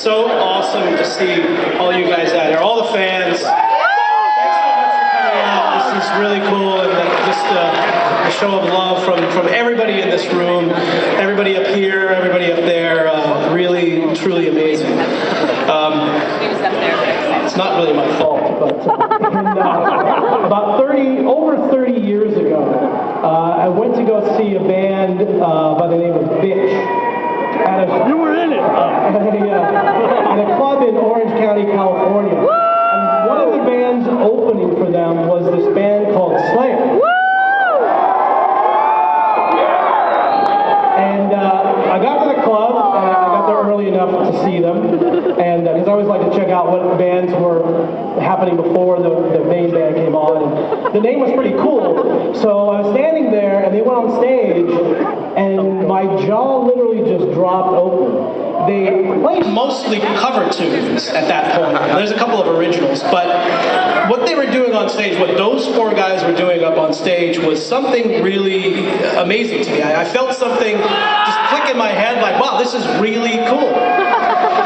so awesome to see all you guys out here, all the fans. Thanks so much for coming out. This is really cool, and just a show of love from everybody in this room, everybody up here, everybody up there. Really, truly amazing. It's not really my fault, but about over 30 years ago, I went to go see a band by the name of Bitch. You were in it! At a club in Orange County, California. And one of the bands opening for them was this band called Slayer. And I got to the club, and I got there early enough to see them, and because I always like to check out what bands were happening before the main band came on. And the name was pretty cool, so I was standing there, and they went on stage, and my jaw literally just dropped open. They played mostly cover tunes at that point. There's a couple of originals, but what they were doing on stage, what those four guys were doing up on stage was something really amazing to me. I felt something just click in my head like, wow, this is really cool.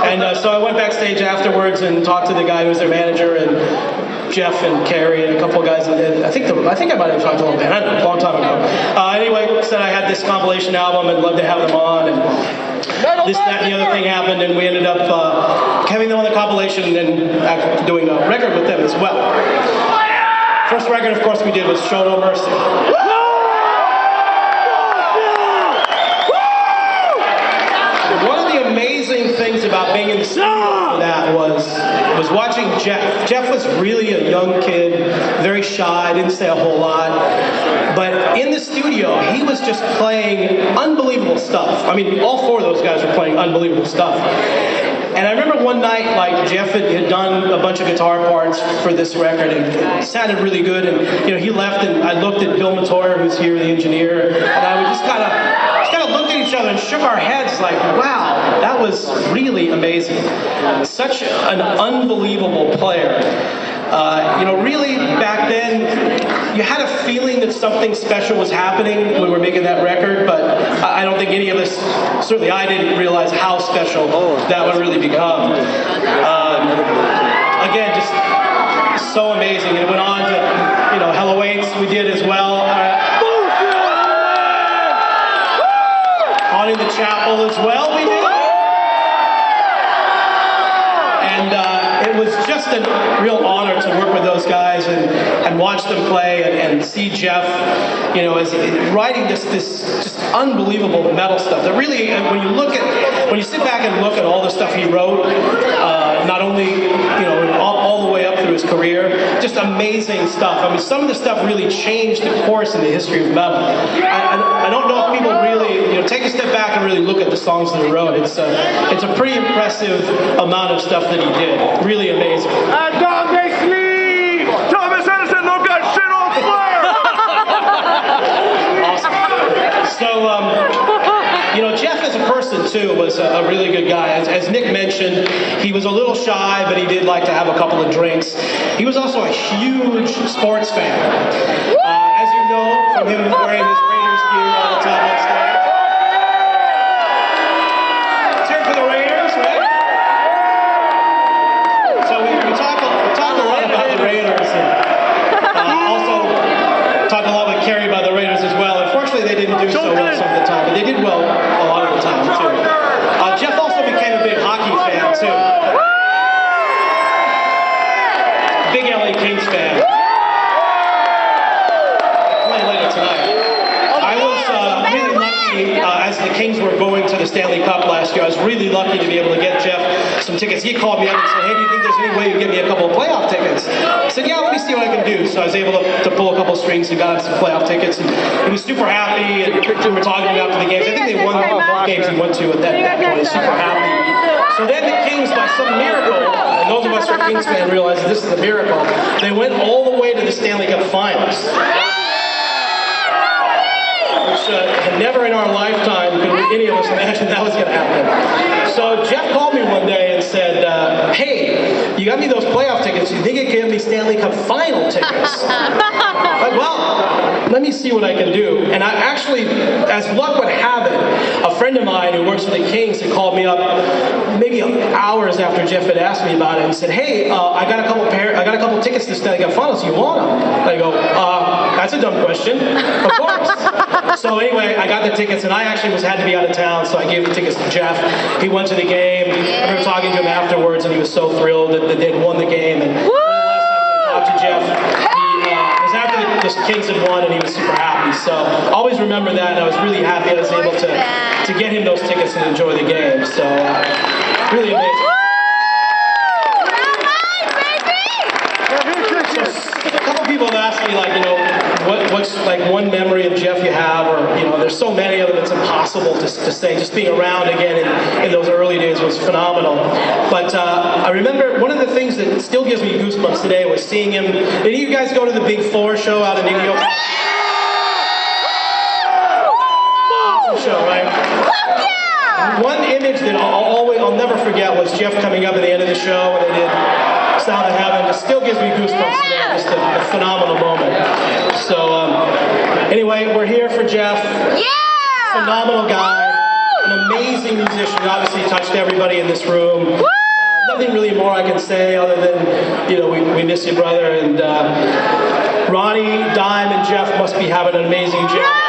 And so I went backstage afterwards and talked to the guy who was their manager, and Jeff and Carrie and a couple of guys. And I think I might have talked to them a long time ago. Anyway, said I had this compilation album and loved to have them on. And this, that, and the other thing happened, and we ended up having them on the compilation and actually doing a record with them as well. First record, of course, we did was Show No Mercy. One of the amazing things about being in the studio for that was watching Jeff. Jeff was really a young kid, very shy, didn't say a whole lot. But in the studio, he was just playing unbelievable stuff. I mean, all four of those guys were playing unbelievable stuff. And I remember one night, like, Jeff had done a bunch of guitar parts for this record, and it sounded really good. And, you know, he left, and I looked at Bill Matoyer, who's here, the engineer, and I would just kind of looked at each other and shook our heads like, wow, that was really amazing. Such an unbelievable player. You know, really, back then, you had a feeling that something special was happening when we were making that record, but I don't think any of us, certainly I didn't realize how special that would really become. Again, just so amazing. And it went on to, you know, Hello Waits we did as well. On in the Chapel as well we did. And it was just a real honor to work with those guys and watch them play and see Jeff, you know, as writing this just unbelievable metal stuff. That really, when you sit back and look at all the stuff he wrote, not only, you know, all the way up through his career, just amazing stuff. I mean, some of the stuff really changed the course in the history of metal. I don't know if people really, you know, take a step back and really look at the songs that he wrote. It's a pretty impressive amount of stuff that he did. Really amazing. Dog, they sleep! Thomas Edison don't got shit on fire! Awesome. So, you know, Jeff as a person, too, was a really good guy. As Nick mentioned, he was a little shy, but he did like to have a couple of drinks. He was also a huge sports fan. As you know, from him wearing his Raiders gear all the time on stage. Let's hear it for the Raiders, right? So we talk a lot about the Raiders, and also talk a lot with Carrie about the Raiders as well. Unfortunately, they didn't do so well some of the time, but they did well a lot of the time, too. Jeff also became a big hockey fan, too. Big LA Kings fan. Playing later tonight. I was really lucky, as the Kings were going to the Stanley Cup last year, I was really lucky to be able to get Jeff some tickets. He called me up and said, hey, do you think there's any way you can get me a couple of playoff tickets? I said, yeah, let me see what I can do. So I was able to pull a couple strings and got him some playoff tickets. And he was super happy, and we were talking about the games. I think they won both games he went to at that point. He was super happy. So then the Kings, by some miracle, and those of us who are Kings fans realize this is a miracle, they went all the way to the Stanley Cup Finals. Which never in our lifetime could any of us imagine that was going to happen. So Jeff called me one day and said, hey, you got me those playoff tickets. You think you can give me Stanley Cup Final tickets? Like, well, let me see what I can do. And I actually, as luck would have it, a friend of mine who works for the Kings had called me up maybe hours after Jeff had asked me about it and said, hey, I got a couple tickets to Stanley Finals. You want them? I go, that's a dumb question. Of course. So anyway, I got the tickets, and I actually had to be out of town, so I gave the tickets to Jeff. He went to the game. I remember talking to him afterwards, and he was so thrilled that they'd won the game. And one of the last times I talked to Jeff, it was after the Kings had won, and he was super happy. So always remember that, and I was really happy I was able to get him those tickets and enjoy the game. So really amazing. A couple people have asked me, like, you know, what's like one memory of Jeff you have, or, you know, there's so many of them it's impossible to say. Just being around again in those early days was phenomenal. But I remember one of the things that still gives me goosebumps today was seeing him. Did you guys go to the Big Four show out in Indio? Awesome show, right? One image that I'll never forget was Jeff coming up at the end of the show when they did Sound of Heaven. It still gives me goosebumps today. Just a phenomenal moment. So anyway, we're here for Jeff. Yeah! Phenomenal guy. An amazing musician. He obviously touched everybody in this room. Nothing really more I can say other than, you know, we miss you, brother. And Ronnie, Dime, and Jeff must be having an amazing job.